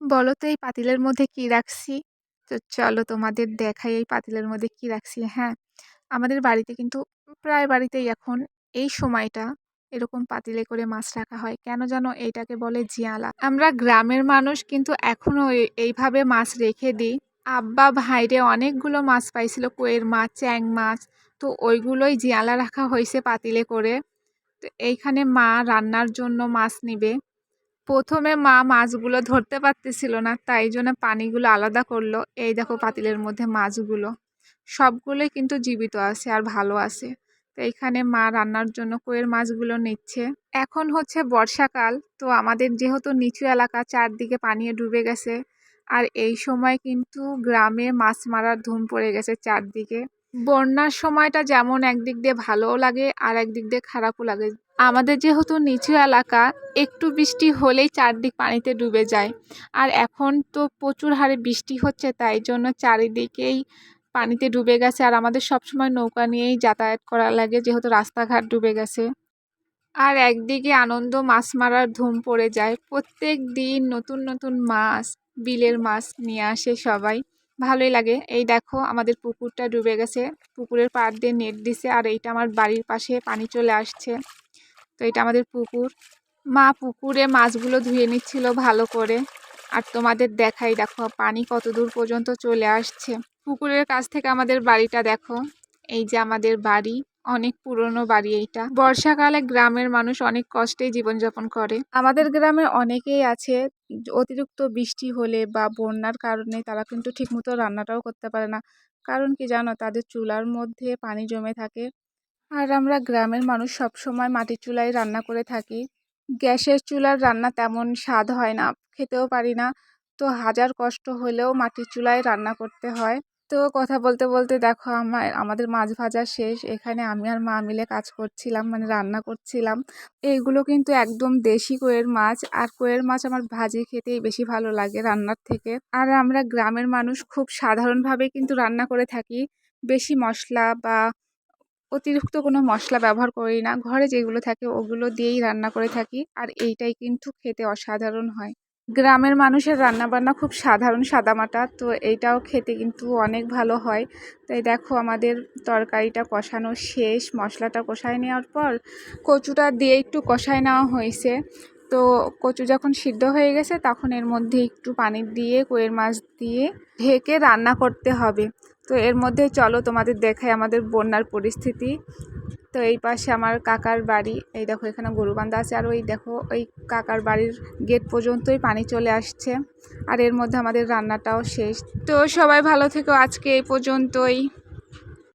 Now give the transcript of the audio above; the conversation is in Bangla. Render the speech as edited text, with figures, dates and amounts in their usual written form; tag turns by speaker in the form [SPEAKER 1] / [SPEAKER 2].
[SPEAKER 1] বলো তো এই পাতিলের মধ্যে কি রাখছি? তো চলো তোমাদের দেখাই এই পাতিলের মধ্যে কি রাখছি। হ্যাঁ, আমাদের বাড়িতে কিন্তু প্রায় বাড়িতেই এখন এই সময়টা এরকম পাতিলে করে মাছ রাখা হয়। কেন জানো? এইটাকে বলে জিয়ালা। আমরা গ্রামের মানুষ কিন্তু এখনো এইভাবে মাছ রেখে দিই। আব্বা ভাইরে অনেকগুলো মাছ পাইছিল, কইয়ের মাছ, চ্যাং মাছ। তো ওইগুলোই জিয়ালা রাখা হয়েছে পাতিলে করে। তো এইখানে মা রান্নার জন্য মাছ নিবে। প্রথমে মা মাছগুলো ধরতে পারতেছিল না, তাই জন্য পানিগুলো আলাদা করলো। এই দেখো পাতিলের মধ্যে মাছগুলো সবগুলোই কিন্তু জীবিত আছে আর ভালো আছে। তো এইখানে মা রান্নার জন্য কইয়ের মাছগুলো নিচ্ছে। এখন হচ্ছে বর্ষাকাল, তো আমাদের যেহেতু নিচু এলাকা, চারদিকে পানিয়ে ডুবে গেছে। আর এই সময় কিন্তু গ্রামে মাছ মারার ধুম পড়ে গেছে চারদিকে। বন্যার সময়টা যেমন একদিক দিয়ে ভালোও লাগে আর একদিক দিয়ে খারাপও লাগে। আমাদের যেহেতু নিচু এলাকা, একটু বৃষ্টি হলেই চারদিক পানিতে ডুবে যায়। আর এখন তো প্রচুর হারে বৃষ্টি হচ্ছে, তাই জন্য চারিদিকেই পানিতে ডুবে গেছে। আর আমাদের সবসময় নৌকা নিয়েই যাতায়াত করা লাগে, যেহেতু রাস্তাঘাট ডুবে গেছে। আর একদিকে আনন্দ, মাছ মারার ধুম পড়ে যায়। প্রত্যেক দিন নতুন নতুন মাছ, বিলের মাছ নিয়ে আসে সবাই। ভালোই লাগে। এই দেখো আমাদের পুকুরটা ডুবে গেছে, পুকুরের পাড় দিয়ে নেট দিছে। আর এইটা আমার বাড়ির পাশে পানি চলে আসছে। তো এটা আমাদের পুকুর। মা পুকুরে মাছগুলো ধুয়ে নিচ্ছিল ভালো করে। আর তোমাদের দেখাই, দেখো পানি কত দূর পর্যন্ত চলে আসছে। পুকুরের কাছ থেকে আমাদের বাড়িটা দেখো। এই যে আমাদের বাড়ি, অনেক পুরনো বাড়ি এইটা। বর্ষাকালে গ্রামের মানুষ অনেক কষ্টেই জীবনযাপন করে। আমাদের গ্রামে অনেকেই আছে অতিরিক্ত বৃষ্টি হলে বা বন্যার কারণে তারা কিন্তু ঠিকমতো রান্নাটাও করতে পারে না। কারণ কি জানো? তাদের চুলার মধ্যে পানি জমে থাকে। আর আমরা গ্রামের মানুষ সব সময় মাটির চুলায় রান্না করে থাকি। গ্যাসের চুলার রান্না তেমন স্বাদ হয় না, খেতেও পারি না। তো হাজার কষ্ট হলেও মাটির চুলায় রান্না করতে হয়। তো কথা বলতে বলতে দেখো আমাদের মাছ ভাজা শেষ। এখানে আমি আর মা মিলে কাজ করছিলাম, মানে রান্না করছিলাম। এইগুলো কিন্তু একদম দেশি কইয়ের মাছ। আর কইয়ের মাছ আমার ভাজি খেতেই বেশি ভালো লাগে রান্নার থেকে। আর আমরা গ্রামের মানুষ খুব সাধারণভাবে কিন্তু রান্না করে থাকি। বেশি মশলা বা অতিরিক্ত কোনো মশলা ব্যবহার করি না। ঘরে যেগুলো থাকে ওগুলো দিয়েই রান্না করে থাকি। আর এইটাই কিন্তু খেতে অসাধারণ হয়। গ্রামের মানুষের রান্নাবান্না খুব সাধারণ সাদামাটা, তো এইটাও খেতে কিন্তু অনেক ভালো হয়। তাই দেখো আমাদের তরকারিটা কষানো শেষ। মশলাটা কষায় নেওয়ার পর কচুটা দিয়ে একটু কষায় নেওয়া হয়েছে। তো কচু যখন সিদ্ধ হয়ে গেছে, তখন এর মধ্যে একটু পানি দিয়ে কইয়ের মাছ দিয়ে ঢেকে রান্না করতে হবে। তো এর মধ্যে চলো তোমাদের দেখাই আমাদের বন্যার পরিস্থিতি। তো এই পাশে আমার কাকার বাড়ি। এই দেখো এখানে গরু বান্ধা আছে। আর ওই দেখো ওই কাকার বাড়ির গেট পর্যন্তই পানি চলে আসছে। আর এর মধ্যে আমাদের রান্নাটাও শেষ। তো সবাই ভালো থেকো, আজকে এই পর্যন্তই।